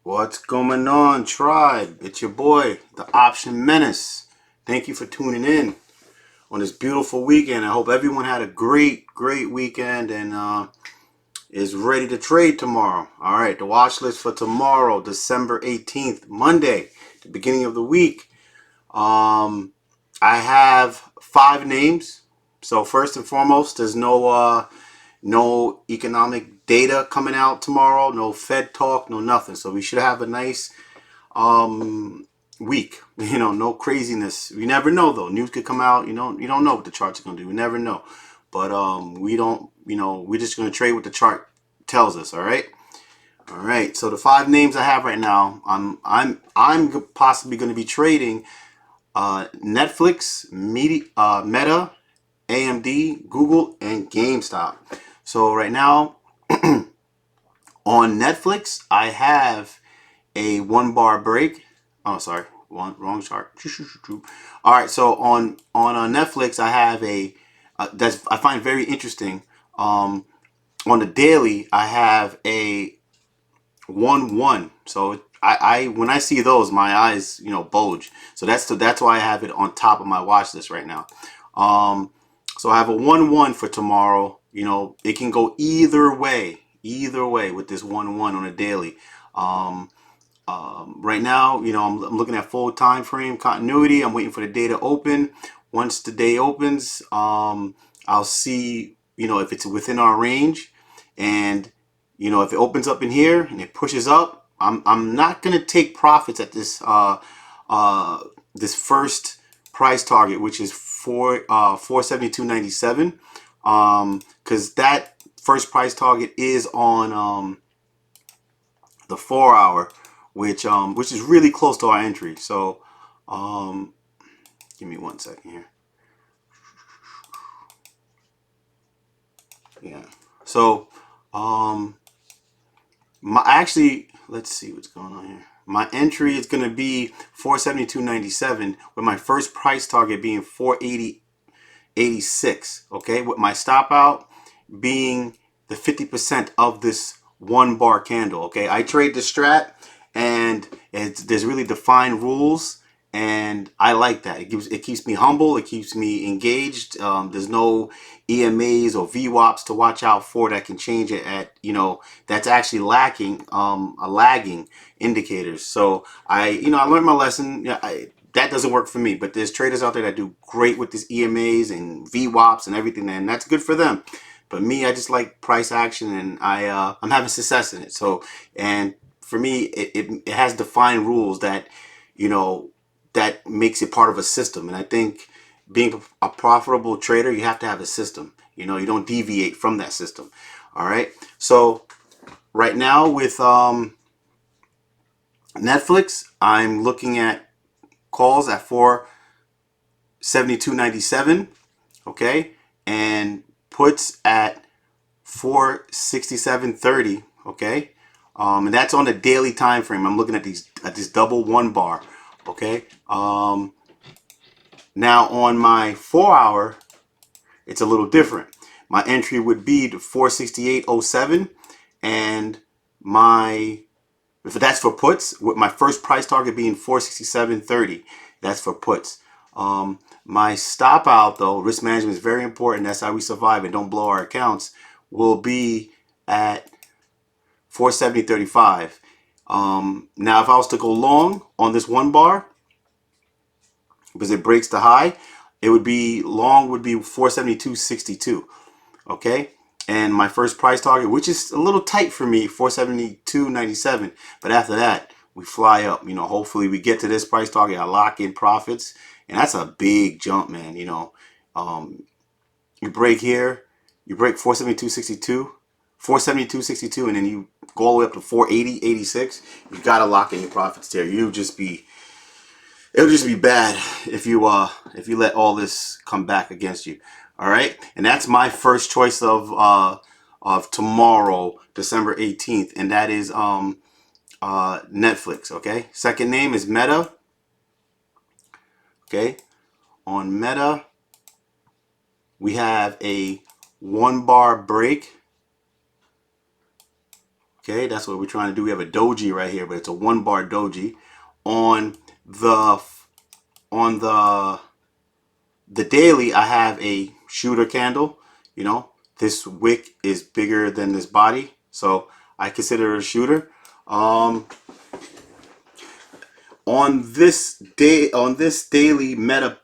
What's going on, tribe? It's your boy, the Option Menace. Thank you for tuning in on this beautiful weekend. I hope everyone had a great weekend and is ready to trade tomorrow. All right, the watch list for tomorrow, December 18th, Monday, the beginning of the week. I have 5 names. So first and foremost, there's no economic data coming out tomorrow, no Fed talk, no nothing. So we should have a nice week. No craziness. You never know though. News could come out. You don't know what the charts are gonna do. We never know. But we don't. We're just gonna trade what the chart tells us. All right. All right. So the 5 names I have right now, I'm possibly gonna be trading Netflix, Meta, AMD, Google, and GameStop. So right now on Netflix, I have a 1 bar break. Oh, sorry, wrong chart. All right, so on Netflix, I have a that's I find very interesting. On the daily, I have a 1-1. So I when I see those, my eyes bulge. So that's why I have it on top of my watch list right now. Um, so I have a 1-1 for tomorrow. It can go either way with this 1-1 on a daily. Um, right now, I'm looking at full time frame continuity. I'm waiting for the day to open. Once the day opens, I'll see, if it's within our range, and if it opens up in here and it pushes up, I'm not gonna take profits at this first price target, which is 472.97, because that first price target is on the 4 hour, which is really close to our entry. So um, give me 1 second here. Yeah. So let's see what's going on here. My entry is going to be 472.97 with my first price target being 480.86. Okay, with my stop out being the 50% of this 1 bar candle. Okay, I trade the Strat, and there's really defined rules, and I like that. It keeps me humble. It keeps me engaged. There's no EMAs or VWAPs to watch out for that can change it at that's actually lacking a lagging indicators. So I learned my lesson. That doesn't work for me, but there's traders out there that do great with these EMAs and VWAPs and everything, and that's good for them. But me, I just like price action, and I'm having success in it. So, and for me, it has defined rules you know that makes it part of a system. And I think being a profitable trader, you have to have a system. You don't deviate from that system. All right. So right now with Netflix, I'm looking at calls at 472.97. Okay, and puts at 467.30. Okay, and that's on the daily time frame. I'm looking at this double 1 bar. Okay, now on my 4 hour, it's a little different. My entry would be to 468.07, and if that's for puts, with my first price target being 467.30. That's for puts. My stop out, though, risk management is very important. That's how we survive and don't blow our accounts. Will be at 470.35. Now, if I was to go long on this 1 bar, because it breaks the high, it would be long would be 472.62. Okay, and my first price target, which is a little tight for me, 472.97. But after that, we fly up. Hopefully we get to this price target. I lock in profits, and that's a big jump, man. You break here, you break 472.62, 472.62, and then you go all the way up to 480.86. You gotta lock in your profits there. It'll just be bad if you let all this come back against you. All right, and that's my first choice of tomorrow, December 18th, and that is Netflix. Okay, second name is Meta. Okay, on Meta we have a 1 bar break. Okay, that's what we're trying to do. We have a doji right here, but it's a 1 bar doji. On the on the daily, I have a shooter candle. You know, this wick is bigger than this body, so I consider it a shooter. On this daily meta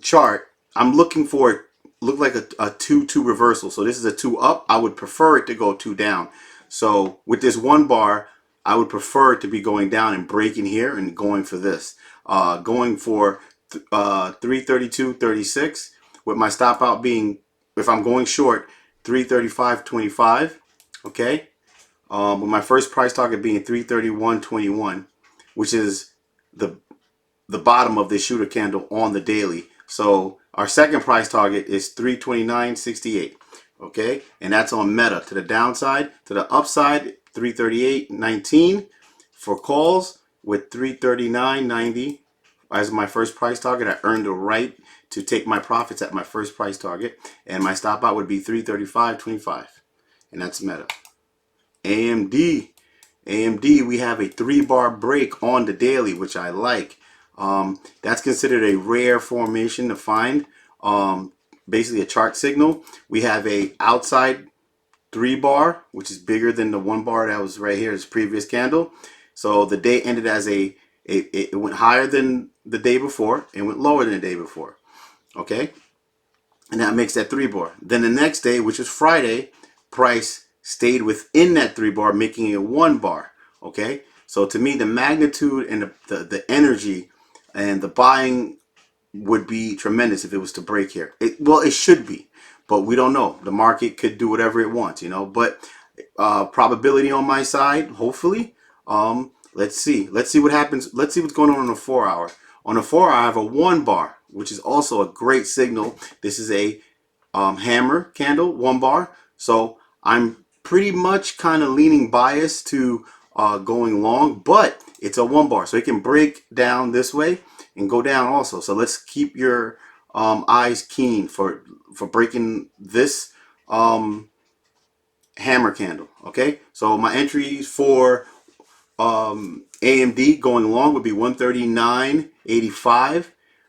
chart, I'm looking for it look like a 2-2 reversal. So this is a 2 up. I would prefer it to go 2 down. So with this 1 bar, I would prefer it to be going down and breaking here and going for this. Going for 332.36 with my stop out being, if I'm going short, 335.25. Okay. With my first price target being 331.21, which is the bottom of the shooter candle on the daily. So our second price target is 329.68. Okay, and that's on Meta. To the downside, to the upside, 338.19 for calls with 339.90 as my first price target. I earned the right to take my profits at my first price target, and my stop out would be 335.25, and that's Meta. AMD. AMD, we have a 3 bar break on the daily, which I like. That's considered a rare formation to find. Basically a chart signal. We have a outside 3 bar, which is bigger than the 1 bar that was right here, this previous candle. So the day ended as it went higher than the day before and went lower than the day before. Okay, and that makes that 3 bar. Then the next day, which is Friday, price stayed within that 3 bar, making it a 1 bar. Okay, so to me, the magnitude and the energy and the buying would be tremendous if it was to break here. Well, it should be, but we don't know. The market could do whatever it wants, you know. But probability on my side, hopefully. Let's see. Let's see what happens. Let's see what's going on the 4 hour. On the 4 hour, I have a 1 bar, which is also a great signal. This is a hammer candle, 1 bar. So I'm pretty much kind of leaning biased to going long, but it's a 1 bar, so it can break down this way and go down also. So let's keep your eyes keen for breaking this hammer candle. Okay, so my entries for AMD going long would be 139.85,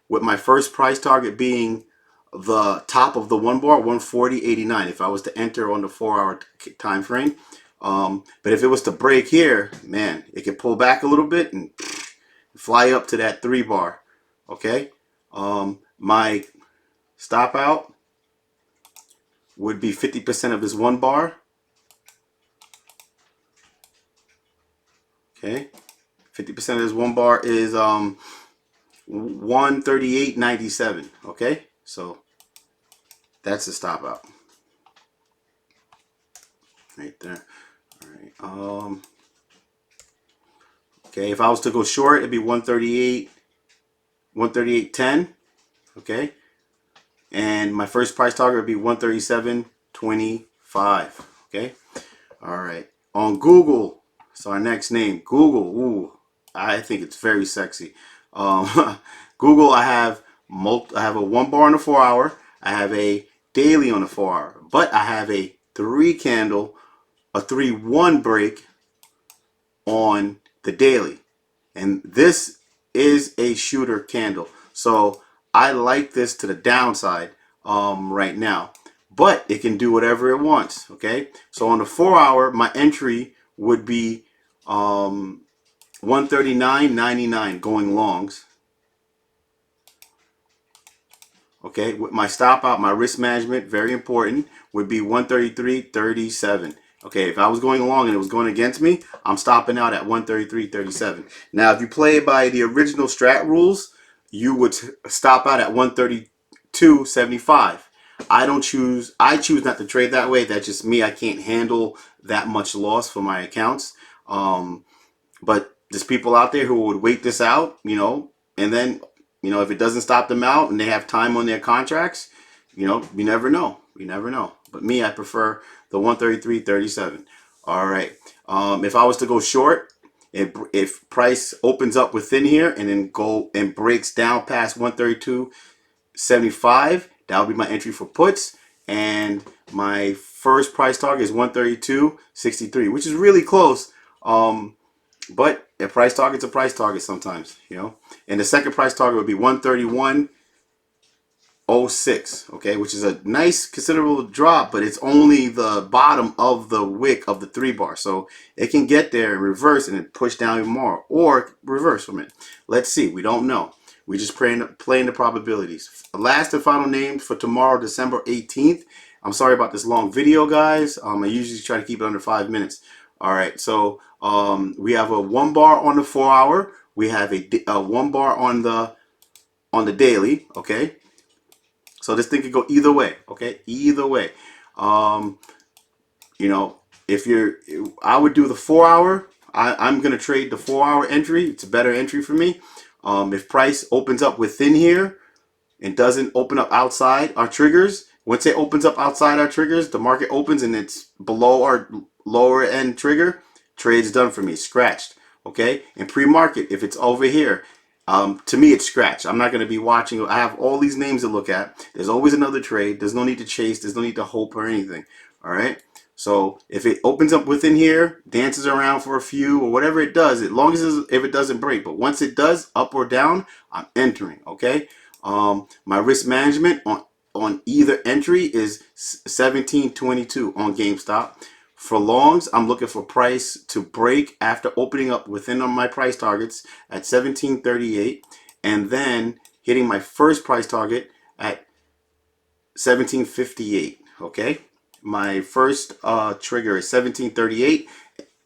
with my first price target being the top of the 1 bar, 140.89, if I was to enter on the 4 hour time frame. But if it was to break here, man, it could pull back a little bit and fly up to that 3 bar. Okay, my stop out would be 50% of this 1 bar. Okay, 50% of this 1 bar is 138.97. Okay, so that's the stop out right there. All right. Okay, if I was to go short, it'd be 138.10. Okay, and my first price target would be 137.25. Okay, all right. On Google, so our next name, Google. Ooh, I think it's very sexy. Google, I have a 1 bar on the 4 hour. I have a daily on the 4 hour, but I have a 3 a 3-1 break on the daily, and this is a shooter candle. So I like this to the downside right now, but it can do whatever it wants. Okay, so on the 4 hour, my entry would be 139.99 going longs. Okay, with my stop out, my risk management, very important, would be 133.37. Okay, if I was going along and it was going against me, I'm stopping out at 133.37. Now, if you play by the original strat rules, you would stop out at 132.75. I choose not to trade that way. That's just me. I can't handle that much loss for my accounts. But there's people out there who would wait this out, you know, and then, you know, if it doesn't stop them out and they have time on their contracts, you know, you never know. You never know. But me, I prefer the 133.37. All right. If I was to go short, if price opens up within here and then go and breaks down past 132.75, that would be my entry for puts. And my first price target is 132.63, which is really close. But a price target's a price target sometimes, you know. And the second price target would be 131.06, okay, which is a nice considerable drop, but it's only the bottom of the wick of the 3 bar. So it can get there and reverse and then push down even more, or reverse from it. Let's see. We don't know. We just playing the probabilities. Last and final name for tomorrow, December 18th. I'm sorry about this long video, guys. I usually try to keep it under 5 minutes. All right, so we have a 1 bar on the 4 hour. We have a 1 bar on the daily. Okay, so this thing could go either way. Okay, either way. You know, I would do the 4 hour. I'm gonna trade the 4 hour entry. It's a better entry for me. If price opens up within here and doesn't open up outside our triggers, once it opens up outside our triggers, the market opens and it's below our lower end trigger, trade's done for me, scratched. Okay, and pre-market, if it's over here, to me it's scratched. I'm not going to be watching. I have all these names to look at. There's always another trade. There's no need to chase. There's no need to hope or anything. All right, so if it opens up within here, dances around for a few or whatever it does, as long as if it doesn't break, but once it does, up or down, I'm entering. Okay, my risk management on either entry is 17.22 on GameStop. For longs, I'm looking for price to break after opening up within my price targets at 17.38, and then hitting my first price target at 17.58. Okay, my first trigger is 17.38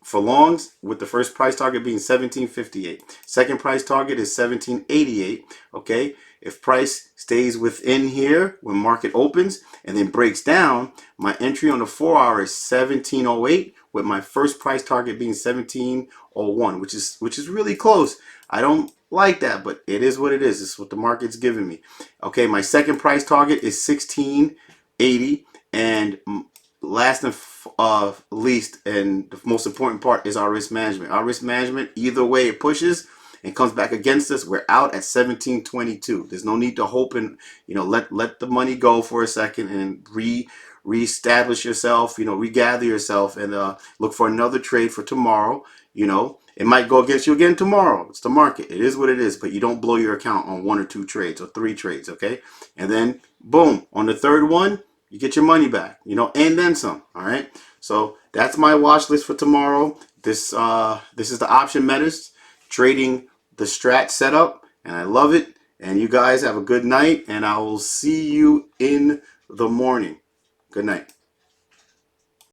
for longs, with the first price target being 17.58. Second price target is 17.88. Okay, if price stays within here when market opens and then breaks down, my entry on the 4 hour is 17.08, with my first price target being 17.01, which is really close. I don't like that, but it is what it is. It's what the market's giving me. Okay, my second price target is 16.80, and last and least, and the most important part, is our risk management. Our risk management, either way it pushes and comes back against us, we're out at 17.22. There's no need to hope and, you know, let the money go for a second and reestablish yourself, you know, regather yourself, and look for another trade for tomorrow. You know, it might go against you again tomorrow. It's the market. It is what it is. But you don't blow your account on 1 or 2 trades or 3 trades, okay? And then boom, on the third one, you get your money back, you know, and then some. All right. So that's my watch list for tomorrow. This is the option metas, trading the Strat setup, and I love it. And you guys have a good night, and I will see you in the morning. Good night.